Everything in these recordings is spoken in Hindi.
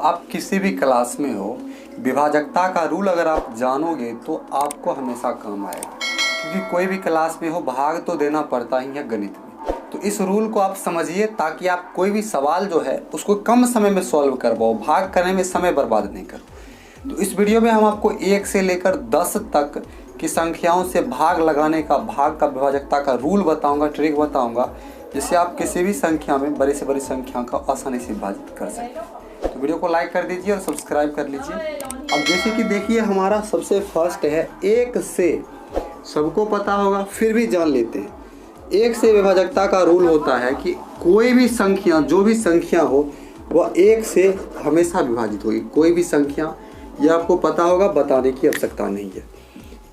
आप किसी भी क्लास में हो, विभाजकता का रूल अगर आप जानोगे तो आपको हमेशा काम आएगा, क्योंकि कोई भी क्लास में हो भाग तो देना पड़ता ही है गणित में। तो इस रूल को आप समझिए ताकि आप कोई भी सवाल जो है उसको कम समय में सॉल्व कर पाओ, भाग करने में समय बर्बाद नहीं करो। तो इस वीडियो में हम आपको 1 से लेकर 10 तक की संख्याओं से भाग लगाने का, भाग का विभाजकता का रूल बताऊंगा, ट्रिक बताऊंगा, जिससे आप किसी भी संख्या में बड़ी से बड़ी संख्या का आसानी से विभाजित कर सकें। तो वीडियो को लाइक कर दीजिए और सब्सक्राइब कर लीजिए। अब जैसे कि देखिए हमारा सबसे फर्स्ट है 1 से, सबको पता होगा फिर भी जान लेते हैं। 1 से विभाजकता का रूल होता है कि कोई भी संख्या, जो भी संख्या हो वह 1 से हमेशा विभाजित होगी। कोई भी संख्या, यह आपको पता होगा, बताने की आवश्यकता नहीं है।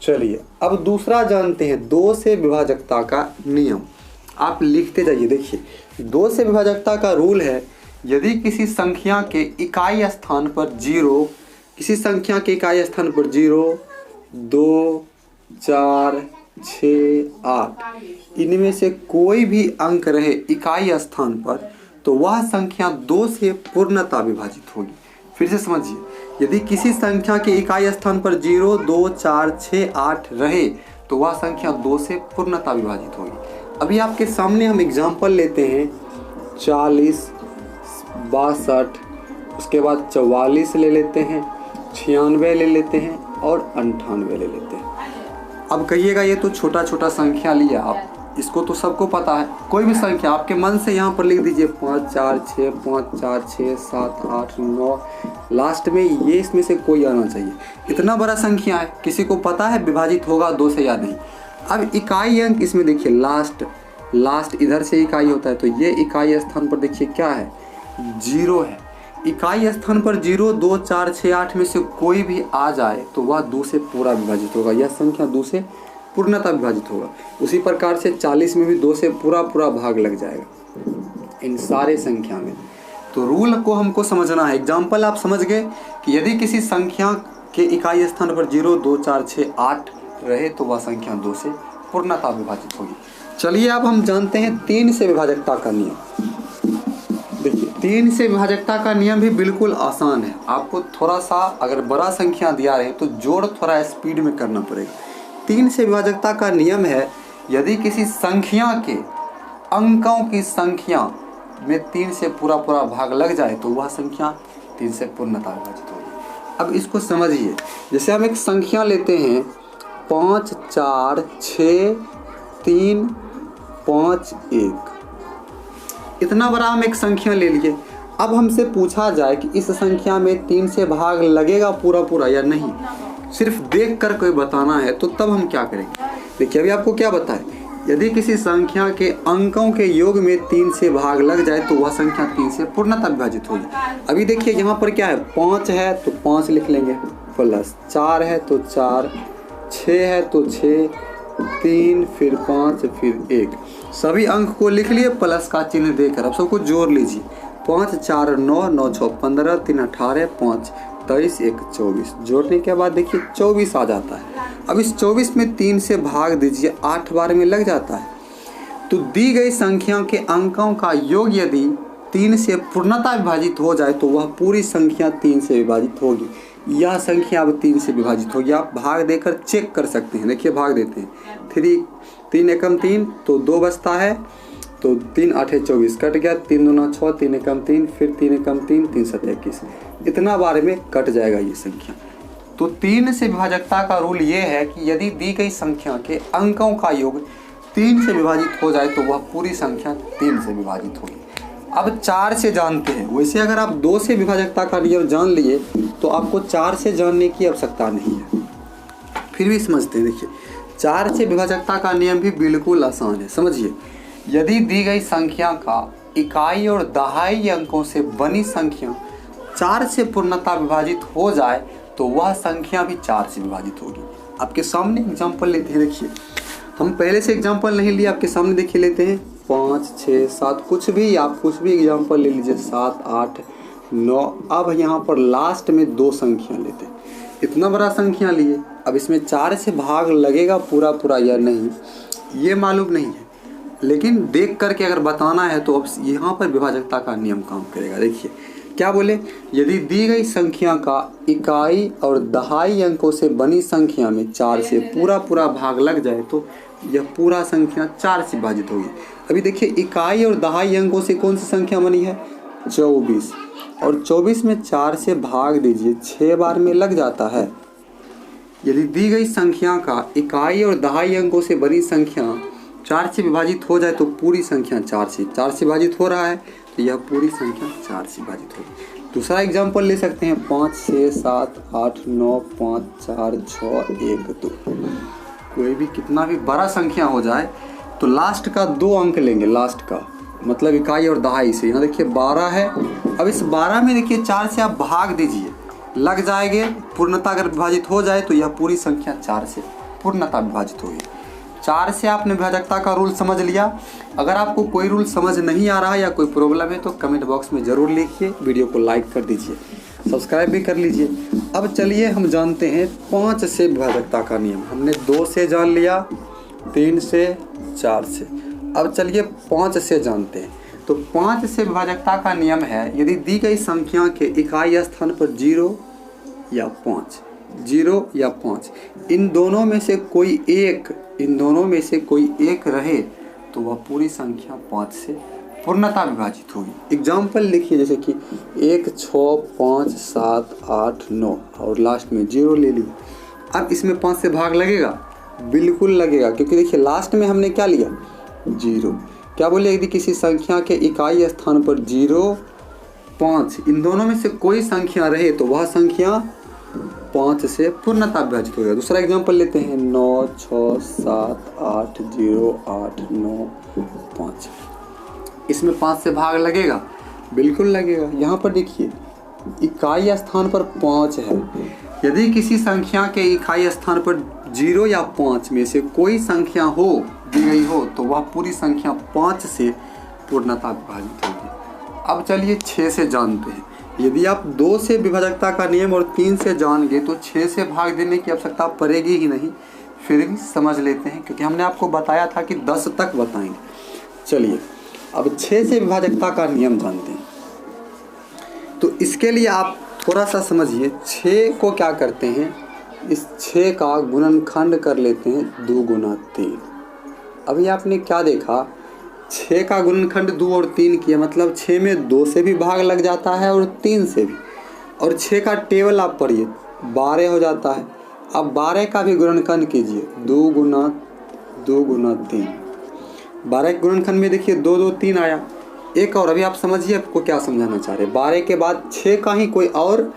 चलिए अब दूसरा जानते हैं 2 से विभाजकता का नियम। आप लिखते जाइए। देखिए 2 से विभाजकता का रूल है, यदि किसी संख्या के इकाई स्थान पर 0, किसी संख्या के इकाई स्थान पर 0, 2, 4, 6, 8 इनमें से कोई भी अंक रहे इकाई स्थान पर, तो वह संख्या 2 से पूर्णतः विभाजित होगी। फिर से समझिए, यदि किसी संख्या के इकाई स्थान पर 0, 2, 4, 6, 8 रहे तो वह संख्या 2 से पूर्णतः विभाजित होगी। अभी आपके सामने हम एग्जाम्पल लेते हैं 40, 62, उसके बाद 44 ले लेते हैं, 96 ले लेते हैं और 98 ले लेते हैं। अब कहिएगा ये तो छोटा छोटा संख्या लिया आप, इसको तो सबको पता है। कोई भी संख्या आपके मन से यहाँ पर लिख दीजिए 5, 4, 6, 5, 4, 6, 7, 8, 9, लास्ट में ये इसमें से कोई आना चाहिए। इतना बड़ा संख्या है, किसी को पता है विभाजित होगा 2 से या नहीं। अब इकाई अंक इसमें देखिए, लास्ट इधर से इकाई होता है, तो ये इकाई स्थान पर देखिए क्या है, 0 है। इकाई स्थान पर 0, 2, 4, 6, 8 में से कोई भी आ जाए तो वह 2 से पूरा विभाजित होगा, यह संख्या 2 से पूर्णतः विभाजित होगा। उसी प्रकार से 40 में भी 2 से पूरा भाग लग जाएगा इन सारे संख्या में। तो रूल को हमको समझना है। एग्जाम्पल आप समझ गए कि यदि किसी संख्या के इकाई स्थान पर 0, 2, 4, 6, 8 रहे तो वह संख्या 2 से पूर्णतः विभाजित होगी। चलिए अब हम जानते हैं 3 से विभाजकता का नियम। देखिए 3 से विभाजकता का नियम भी बिल्कुल आसान है। आपको थोड़ा सा अगर बड़ा संख्या दिया रहे तो जोड़ थोड़ा स्पीड में करना पड़ेगा। 3 से विभाजकता का नियम है, यदि किसी संख्या के अंकों की संख्या में 3 से पूरा भाग लग जाए तो वह संख्या 3 से पूर्णतः विभाजित होगी। अब इसको समझिए, जैसे हम एक संख्या लेते हैं 5, 4, 6, 3, 5, 1, इतना बड़ा हम एक संख्या ले लिए। अब हमसे पूछा जाए कि इस संख्या में 3 से भाग लगेगा पूरा या नहीं, सिर्फ देख कर कोई बताना है, तो तब हम क्या करेंगे। देखिए अभी आपको क्या बताएं, यदि किसी संख्या के अंकों के योग में 3 से भाग लग जाए तो वह संख्या 3 से पूर्णतः विभाजित होगी। अभी देखिए यहाँ पर क्या है, 5 है तो 5 लिख लेंगे, प्लस 4 है तो 4, 6 है तो 6, 3, फिर 5, फिर 1, सभी अंक को लिख लिए प्लस का चिन्ह देकर। अब सबको जोड़ लीजिए, 5, 4, 9, 9, 6, 15, 3, 18, 5, 23, 1, 24। जोड़ने के बाद देखिए 24 आ जाता है। अब इस 24 में 3 से भाग दीजिए, 8 बार में लग जाता है। तो दी गई संख्या के अंकों का योग यदि 3 से पूर्णतः विभाजित हो जाए तो वह पूरी संख्या 3 से विभाजित होगी। यह संख्या अब 3 से विभाजित होगी। आप भाग देकर चेक कर सकते हैं। देखिए भाग देते हैं, 3 एकम 3 तो 2 बचता है, तो 3 8 24 कट गया, 3 दूना 6, 3 एकम 3, फिर 3 एकम 3, 3 7 21, इतना बार में कट जाएगा ये संख्या। तो 3 से विभाजकता का रूल ये है कि यदि दी गई संख्या के अंकों का योग 3 से विभाजित हो जाए तो वह पूरी संख्या 3 से विभाजित होगी। अब 4 से जानते हैं। वैसे अगर आप 2 से विभाजकता का नियम जान लिए तो आपको 4 से जानने की आवश्यकता नहीं है, फिर भी समझते हैं। देखिए 4 से विभाजकता का नियम भी बिल्कुल आसान है। समझिए, यदि दी गई संख्या का इकाई और दहाई अंकों से बनी संख्या 4 से पूर्णतः विभाजित हो जाए तो वह संख्या भी 4 से विभाजित होगी। आपके सामने एग्जाम्पल लेते हैं। देखिए हम पहले से एग्जाम्पल नहीं लिए, आपके सामने देखिए लेते हैं 5, 6, 7, कुछ भी एग्जाम्पल ले लीजिए, 7, 8, 9। अब यहाँ पर लास्ट में 2 संख्या लेते हैं। इतना बड़ा संख्या लिए, अब इसमें 4 से भाग लगेगा पूरा या नहीं ये मालूम नहीं है, लेकिन देख करके अगर बताना है तो अब यहाँ पर विभाजकता का नियम काम करेगा। देखिए क्या बोले, यदि दी गई संख्या का इकाई और दहाई अंकों से बनी संख्या में 4 से पूरा भाग लग जाए तो यह पूरा संख्या 4 से विभाजित होगी। अभी देखिए इकाई और दहाई अंकों से कौन सी संख्या बनी है, 24, और 24 में 4 से भाग दीजिए, 6 बार में लग जाता है। यदि दी गई संख्या का इकाई और दहाई अंकों से बनी संख्या 4 से विभाजित हो जाए तो पूरी संख्या 4 से विभाजित हो रहा है, तो यह पूरी संख्या 4 से विभाजित होगी। दूसरा एग्जाम्पल ले सकते हैं 5, 6, 7, 8, 9, 5, 4, 6, 1, 2। कोई भी कितना भी बड़ा संख्या हो जाए तो लास्ट का 2 अंक लेंगे, लास्ट का मतलब इकाई और दहाई से। यहाँ देखिए 12 है, अब इस 12 में देखिए 4 से आप भाग दीजिए, लग जाएंगे, पूर्णता अगर विभाजित हो जाए तो यह पूरी संख्या 4 से पूर्णता विभाजित होगी। 4 से आपने विभाजकता का रूल समझ लिया। अगर आपको कोई रूल समझ नहीं आ रहा है या कोई प्रॉब्लम है तो कमेंट बॉक्स में ज़रूर लिखिए, वीडियो को लाइक कर दीजिए, सब्सक्राइब भी कर लीजिए। अब चलिए हम जानते हैं 5 से विभाजकता का नियम। हमने 2 से जान लिया, 3 से, 4 से, अब चलिए 5 से जानते हैं। तो 5 से विभाजकता का नियम है, यदि दी गई संख्या के इकाई स्थान पर 0 या 5, 0 या 5, इन दोनों में से कोई एक रहे तो वह पूरी संख्या 5 से पूर्णता विभाजित होगी। एग्जाम्पल लिखिए, जैसे कि 1, 6, 5, 7, 8, 9 और लास्ट में 0 ले ली। अब इसमें 5 से भाग लगेगा, बिल्कुल लगेगा, क्योंकि देखिए लास्ट में हमने क्या लिया, 0। क्या बोले, यदि किसी संख्या के इकाई स्थान पर 0, 5, इन दोनों में से कोई संख्या रहे तो वह संख्या 5 से पूर्णता विभाजित होगा। दूसरा एग्जांपल लेते हैं 9, 6, 7, 8, 0, 8, 9, 5। इसमें 5 से भाग लगेगा, बिल्कुल लगेगा। यहाँ पर देखिए इकाई स्थान पर 5 है, यदि किसी संख्या के इकाई स्थान पर 0 या 5 में से कोई संख्या हो दी गई हो तो वह पूरी संख्या 5 से पूर्णता विभाजित होगी। अब चलिए 6 से जानते हैं। यदि आप 2 से विभाजकता का नियम और 3 से जान गए तो 6 से भाग देने की आवश्यकता पड़ेगी ही नहीं, फिर भी समझ लेते हैं क्योंकि हमने आपको बताया था कि 10 तक बताएंगे। चलिए अब 6 से विभाजकता का नियम जानते हैं। तो इसके लिए आप थोड़ा सा समझिए, 6 को क्या करते हैं, इस 6 का गुणनखंड कर लेते हैं 2 गुना 3। अभी आपने क्या देखा, 6 का गुणनखंड 2 और 3 किया, मतलब 6 में 2 से भी भाग लग जाता है और 3 से भी। और 6 का टेबल आप पढ़िए, 12 हो जाता है। अब 12 का भी गुणनखंड कीजिए, 2 गुना 3। 12 के गुणनखंड में देखिए 2, 2, 3 आया। एक और अभी आप समझिए आपको क्या समझाना चाह रहे हैं। 12 के बाद 6 का ही कोई और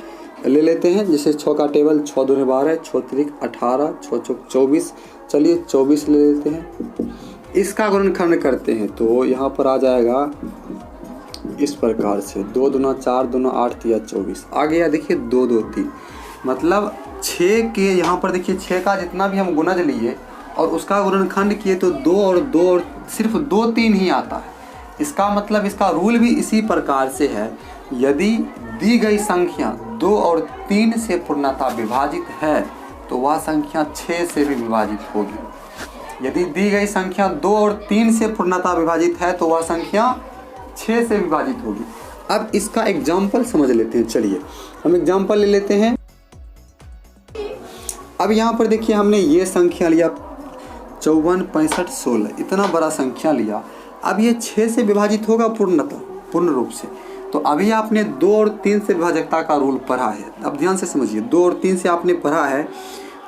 ले लेते हैं, जैसे 6 का टेबल 6 दूनी 12, 6 त्रिक 18, 6 चौक 24। चलिए 24 ले लेते हैं, इसका गुणनखंड करते हैं तो यहाँ पर आ जाएगा इस प्रकार से 2 दूना 4, दूना 8, 3 24 आ गया। देखिए 2, 2, 3, मतलब 6 के यहाँ पर देखिए 6 का जितना भी हम गुणज लिए और उसका गुणनखंड किए तो 2 और 2 और सिर्फ 2, 3 ही आता है। इसका मतलब इसका रूल भी इसी प्रकार से है, यदि दी गई संख्या 2 और 3 से पूर्णता विभाजित है तो वह संख्या 6 से भी विभाजित होगी। यदि दी गई संख्या 2 और 3 से पूर्णता विभाजित है तो वह संख्या 6 से विभाजित होगी। अब इसका एग्जाम्पल समझ लेते हैं। चलिए हम एग्जाम्पल ले लेते हैं। अब यहाँ पर देखिए हमने ये संख्या लिया 54, 65, 16, इतना बड़ा संख्या लिया। अब ये 6 से विभाजित होगा पूर्ण रूप से। तो अभी आपने 2 और 3 से विभाजकता का रूल पढ़ा है, अब ध्यान से समझिए। 2 और 3 से आपने पढ़ा है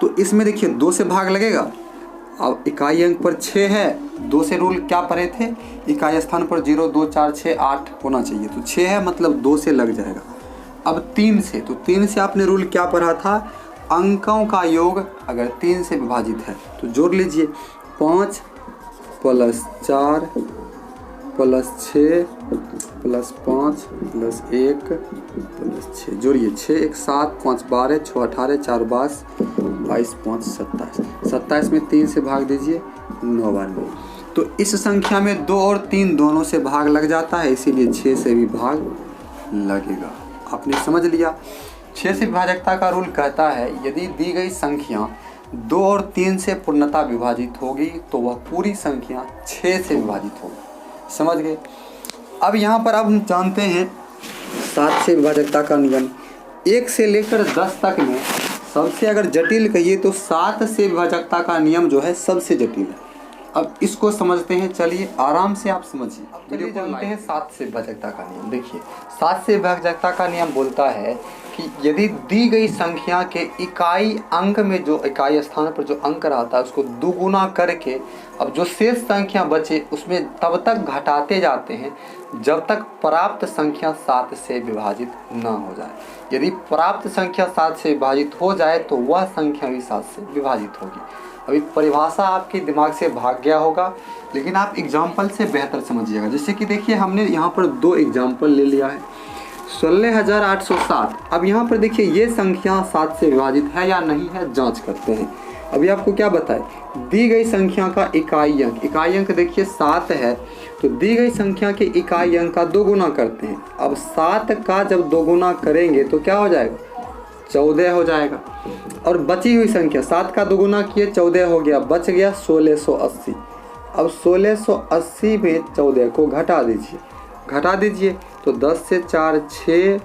तो इसमें देखिए 2 से भाग लगेगा। अब इकाई अंक पर 6 है, 2 से रूल क्या पढ़े थे, इकाई स्थान पर 0, 2, 4, 6, 8 होना चाहिए, तो 6 है मतलब 2 से लग जाएगा। अब 3 से, तो 3 से आपने रूल क्या पढ़ा था, अंकों का योग अगर 3 से विभाजित है तो जोड़ लीजिए, 5 + 4 + 6 + 5 + 1 + 6 जोड़िए, 6 1 7 5 12 6 18 4 22 22 5 27, 27 में 3 से भाग दीजिए, 9 बार में। तो इस संख्या में 2 और 3 दोनों से भाग लग जाता है, इसीलिए 6 से भी भाग लगेगा। आपने समझ लिया। 6 से विभाजकता का रूल कहता है यदि दी गई संख्या 2 और 3 से पूर्णता विभाजित होगी तो वह पूरी संख्या 6 से विभाजित होगी। समझ गए। अब यहाँ पर अब हम जानते हैं 7 से विभाजकता का नियम। 1 से लेकर 10 तक में सबसे अगर जटिल कहिए तो 7 से विभाजकता का नियम जो है सबसे जटिल है। अब इसको समझते हैं, चलिए आराम से आप समझिए। चलिए जानते हैं 7 से विभाजकता का नियम। देखिए 7 से विभाजकता का नियम बोलता है कि यदि दी गई संख्या के इकाई अंक में जो इकाई स्थान पर जो अंक रहता है उसको दुगुना करके अब जो शेष संख्या बचे उसमें तब तक घटाते जाते हैं जब तक प्राप्त संख्या 7 से विभाजित न हो जाए। यदि प्राप्त संख्या 7 से विभाजित हो जाए तो वह संख्या भी 7 से विभाजित होगी। अभी परिभाषा आपके दिमाग से भाग गया होगा, लेकिन आप एग्जाम्पल से बेहतर समझिएगा। जैसे कि देखिए हमने यहाँ पर 2 एग्जाम्पल ले लिया है। 16,807। अब यहाँ पर देखिए ये संख्या 7 से विभाजित है या नहीं है, जांच करते हैं। अभी आपको क्या बताए, दी गई संख्या का इकाई अंक देखिए 7 है, तो दी गई संख्या के इकाई अंक का 2 गुना करते हैं। अब 7 का जब 2 गुना करेंगे तो क्या हो जाएगा, 14 हो जाएगा। और बची हुई संख्या 7 का 2 गुना किए 14 हो गया, बच गया 1680। अब 1680 में 14 को घटा दीजिए तो 10 से 4 6,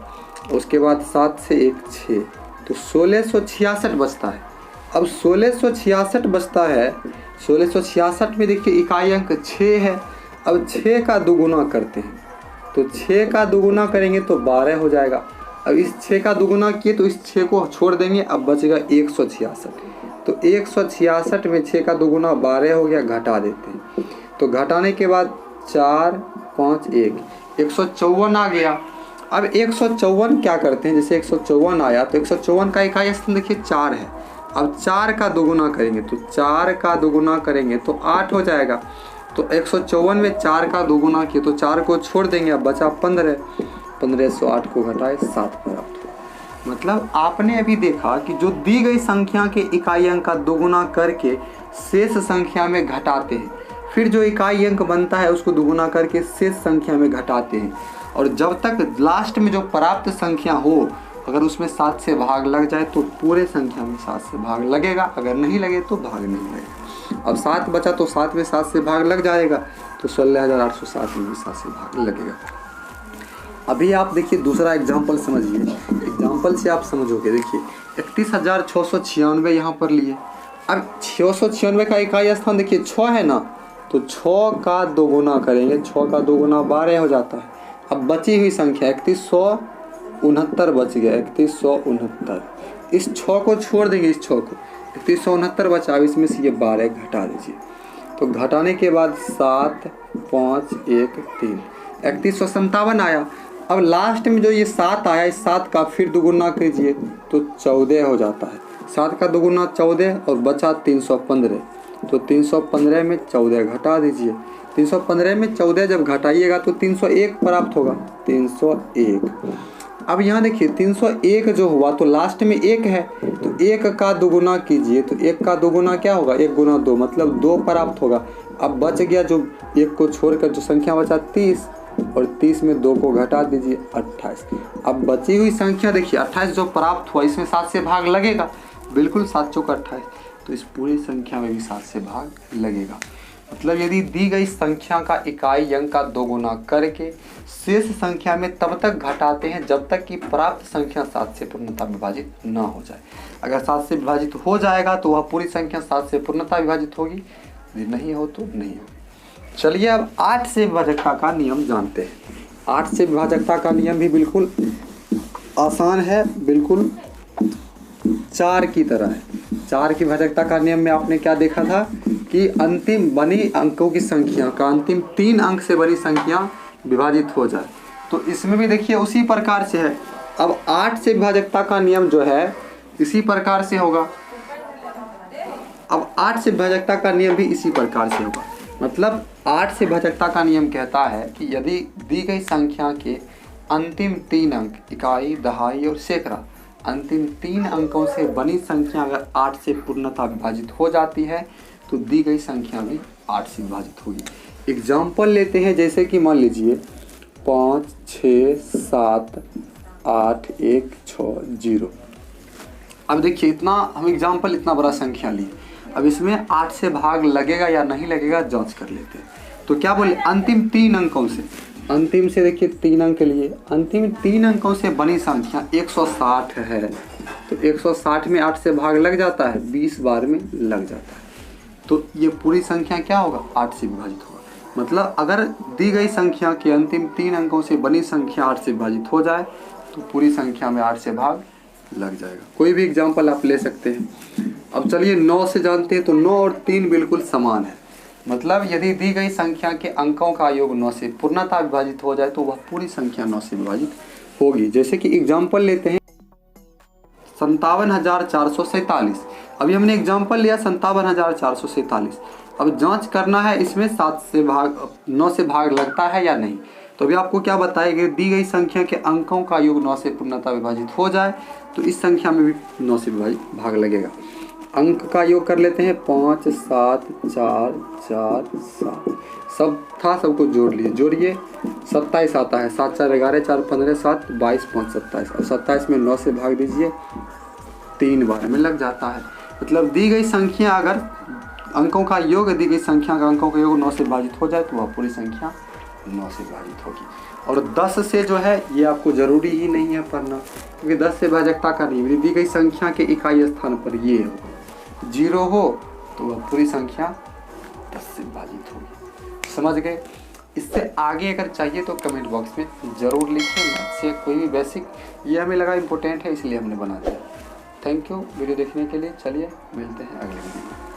उसके बाद 7 से 1 6, तो 1666 बचता है। अब 1666 बचता है, 1666 में देखिए इकाई अंक 6 है। अब 6 का 2 गुना करते हैं, तो 6 का 2 गुना करेंगे तो 12 हो जाएगा। अब इस 6 का 2 गुना किए तो इस 6 को छोड़ देंगे, अब बचेगा 166। तो 166 में 6 का 2 गुना 12 हो गया, घटा देते हैं। तो घटाने के बाद 4 5 1 154 आ गया। अब 154 क्या करते हैं, जैसे 154 आया तो 154 का इकाई स्थान देखिए 4 है। अब 4 का 2 गुना करेंगे तो 4 का 2 गुना करेंगे तो 8 हो जाएगा। तो 154 में 4 का 2 गुना किए तो 4 को छोड़ देंगे, अब बचा 15। 1508 को घटाए 7 प्राप्त हुआ। मतलब आपने अभी देखा कि जो दी गई संख्या के इकाई अंक का 2 गुना करके शेष संख्या में घटाते हैं, फिर जो इकाई अंक बनता है उसको 2 गुना करके शेष संख्या में घटाते हैं, और जब तक लास्ट में जो प्राप्त संख्या हो अगर उसमें 7 से भाग लग जाए तो पूरे संख्या में 7 से भाग लगेगा, अगर नहीं लगे तो भाग नहीं लगेगा। अब 7 बचा तो 7 में 7 से भाग लग जाएगा, तो 16,807 में भी 7 से भाग लगेगा। अभी आप देखिए दूसरा एग्जाम्पल समझिए, एग्जाम्पल से आप समझोगे। देखिए 31,696 यहाँ पर लिए। अब 696 का इकाई स्थान देखिए 6 है ना, तो 6 का 2 गुना करेंगे, 6 का 2 गुना 12 हो जाता है। अब बची हुई संख्या 3169 बच गया, 3169। इस 6 को छोड़ देंगे, इस 6 को 3169 बचा। अब इसमें से ये 12 घटा दीजिए, तो घटाने के बाद 7 5 1 3 3157 आया। अब लास्ट में जो ये 7 आया, इस 7 का फिर 2 गुना कीजिए तो 14 हो जाता है। 7 का 2 गुना 14 और बचा 315, तो 315 में 14 घटा दीजिए। 315 में 14 जब घटाइएगा तो 301 प्राप्त होगा, 301। अब यहाँ देखिए 301 जो हुआ तो लास्ट में 1 है, तो 1 का 2 गुना कीजिए, तो 1 का 2 गुना क्या होगा, 1 गुना 2 मतलब 2 प्राप्त होगा। अब बच गया जो 1 को छोड़कर जो संख्या बचा 30, और 30 में 2 को घटा दीजिए 28। अब बची हुई संख्या देखिए 28 जो प्राप्त हुआ, इसमें 7 से भाग लगेगा, बिल्कुल 7 चौक 28, तो इस पूरी संख्या में भी 7 से भाग लगेगा। मतलब यदि दी गई संख्या का इकाई अंक का 2 गुना करके शेष संख्या में तब तक घटाते हैं जब तक कि प्राप्त संख्या 7 से पूर्णतः विभाजित न हो जाए। अगर 7 से विभाजित हो जाएगा तो वह पूरी संख्या 7 से पूर्णतः विभाजित होगी, यदि नहीं हो तो नहीं होगी। चलिए अब 8 से विभाजकता का नियम जानते हैं। 8 से विभाजकता का नियम भी बिल्कुल आसान है, बिल्कुल 4 की तरह है। 4 की विभाजकता का नियम में आपने क्या देखा था कि अंतिम बनी अंकों की संख्या का अंतिम 3 अंक से बनी संख्या विभाजित हो जाए, तो इसमें भी देखिए उसी प्रकार से है। अब 8 से विभाजकता का नियम जो है इसी प्रकार से होगा। अब 8 से विभाजकता का नियम भी इसी प्रकार से होगा। मतलब 8 से विभाजकता का नियम कहता है कि यदि दी गई संख्या के अंतिम 3 अंक इकाई, दहाई और सैकड़ा, अंतिम 3 अंकों से बनी संख्या अगर 8 से पूर्णतः विभाजित हो जाती है तो दी गई संख्या भी 8 से विभाजित होगी। एग्जाम्पल लेते हैं, जैसे कि मान लीजिए 5 6 7 8 1 6 0। अब देखिए इतना हम एग्जाम्पल इतना बड़ा संख्या लिए, अब इसमें 8 से भाग लगेगा या नहीं लगेगा जांच कर लेते हैं। तो क्या बोले, अंतिम 3 अंकों से अंतिम से देखिए 3 अंक के लिए, अंतिम 3 अंकों से बनी संख्या 160 है, तो 160 में 8 से भाग लग जाता है, 20 बार में लग जाता है, तो ये पूरी संख्या क्या होगा, 8 से विभाजित होगा। मतलब अगर दी गई संख्या के अंतिम 3 अंकों से बनी संख्या 8 से विभाजित हो जाए तो पूरी संख्या में 8 से भाग लग जाएगा। कोई भी एग्जाम्पल आप ले सकते हैं। अब चलिए 9 से जानते हैं, तो 9 और 3 बिल्कुल समान है। मतलब यदि दी गई संख्या के अंकों का योग 9 से पूर्णतः विभाजित हो जाए तो वह पूरी संख्या 9 से विभाजित होगी। जैसे कि एग्जाम्पल लेते हैं 57,447। अभी हमने एग्जाम्पल लिया 57,447। अब जांच करना है इसमें 9 से भाग लगता है या नहीं। तो अभी आपको क्या बताएगा, दी गई संख्या के अंकों का योग 9 से पूर्णतः विभाजित हो जाए तो इस संख्या में भी 9 से विभाजित भाग लगेगा। अंक का योग कर लेते हैं 5, 7, 4, 4, 7, सब था, सबको जोड़ लिए, जोड़िए 27 आता है, 7, 4, 11, 4, 15, 7, 22, 5, 27। और 27 में 9 से भाग दीजिए, 3 बार में लग जाता है। मतलब दी गई संख्या अगर अंकों का योग, दी गई संख्या का अंकों का योग 9 से विभाजित हो जाए तो वह पूरी संख्या 9 से विभाजित होगी। और 10 से जो है ये आपको जरूरी ही नहीं है पढ़ना, क्योंकि 10 से भाजकता का नहीं, दी गई संख्या के इकाई स्थान पर ये हो 0 हो तो वह पूरी संख्या 10 से विभाजित होगी। समझ गए। इससे आगे अगर चाहिए तो कमेंट बॉक्स में ज़रूर लिखिए। इससे कोई भी बेसिक ये हमें लगा इम्पोर्टेंट है इसलिए हमने बना दिया। थैंक यू वीडियो देखने के लिए। चलिए मिलते हैं अगले वीडियो में।